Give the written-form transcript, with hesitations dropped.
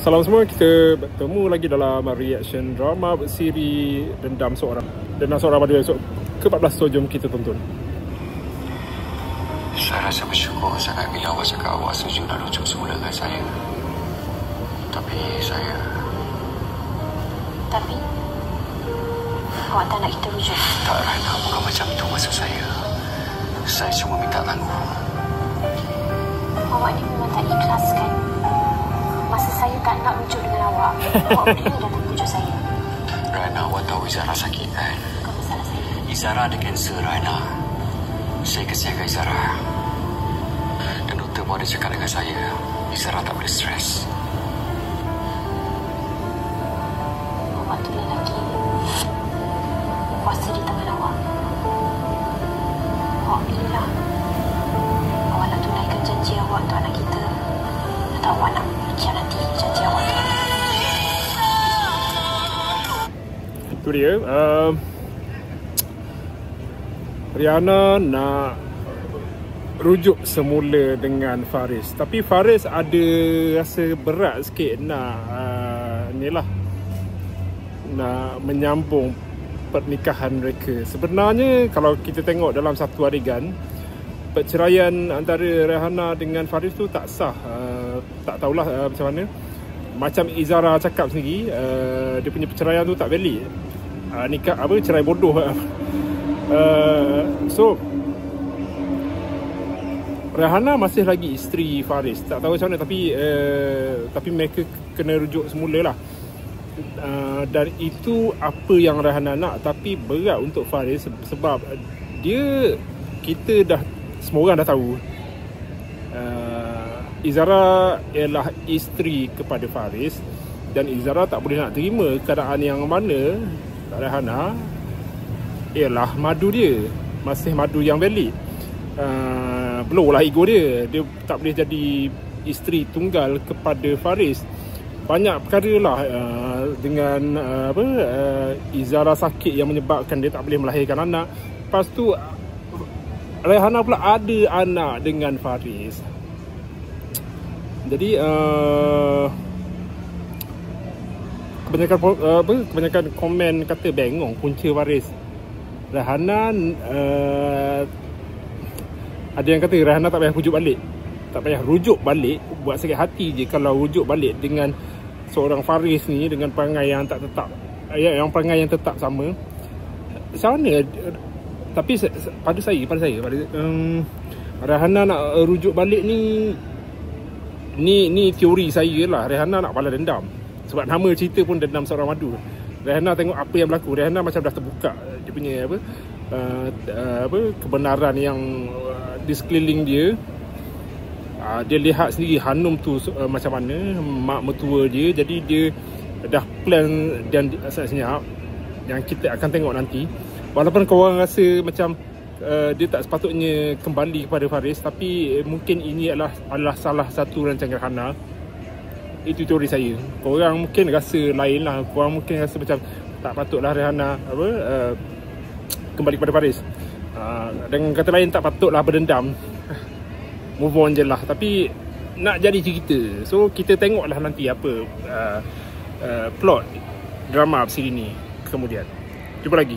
Salam semua, kita bertemu lagi dalam reaction drama bersiri Dendam Seorang pada episod ke-14. So jom kita tonton. Saya rasa bersyukur sangat bila awak cakap awak setuju nak rujuk semula dengan saya. Tapi awak tak nak kita rujuk? Tak, Rana, bukan macam itu maksud saya. Saya cuma minta tangguh. Awak ni memang tak ikhlas kan? Masa saya tak nak rujuk dengan awak, awak boleh datang rujuk saya. Rana, awak tahu Izara sakit kan? Bukan masalah saya. Izara ada kanser, Rana. Saya kesiankan Izara. Dan doktor pun ada cakap dengan saya, Izara tak boleh stres. Awak tu lelaki. Kuasa di tangan awak. Awak pilihlah. Awak nak tunaikan janji awak untuk anak kita, atau awak nak nanti janji awak tu. Itu dia. Rihanna nak rujuk semula dengan Faris, tapi Faris ada rasa berat sikit nak nak menyambung pernikahan mereka. Sebenarnya kalau kita tengok dalam satu adegan, perceraian antara Rihanna dengan Faris tu tak sah. Tak tahulah macam mana. Macam Izara cakap sendiri, dia punya perceraian tu tak valid. Nikah cerai bodoh. So Rihanna masih lagi isteri Faris. Tak tahu macam mana, tapi mereka kena rujuk semula lah. Dan itu apa yang Rihanna nak, tapi berat untuk Faris sebab semua orang dah tahu Izara ialah isteri kepada Faris, dan Izara tak boleh nak terima keadaan yang mana Rihanna ialah madu dia, masih madu yang valid. Blow lah ego dia tak boleh jadi isteri tunggal kepada Faris. Banyak perkara lah dengan Izara sakit yang menyebabkan dia tak boleh melahirkan anak. Lepas tu Rihanna pula ada anak dengan Faris. Jadi kebanyakan komen kata bengong punca Faris. Rihanna ada yang kata Rihanna tak payah rujuk balik, buat sakit hati je kalau rujuk balik dengan seorang Faris ni dengan perangai yang tak tetap, perangai yang tetap sama. Macam mana? Tapi pada saya Rihanna nak rujuk balik ni teori saya lah. Rihanna nak balas dendam, sebab nama cerita pun Dendam Seorang Madu. Rihanna tengok apa yang berlaku, Rihanna macam dah terbuka dia punya kebenaran yang di sekeliling dia. Dia lihat sendiri Hanum tu macam mana, mak mertua dia. Jadi dia dah plan dan senyap yang kita akan tengok nanti. Walaupun korang rasa macam dia tak sepatutnya kembali kepada Faris, tapi mungkin ini adalah salah satu rancangan Rihanna. Itu teori saya. Korang mungkin rasa lain lah. Korang mungkin rasa macam tak patutlah Rihanna kembali kepada Faris. Dengan kata lain, tak patutlah berdendam. Move on je lah. Tapi nak jadi cerita, so kita tengoklah nanti apa plot drama bersiri ni kemudian. Jumpa lagi.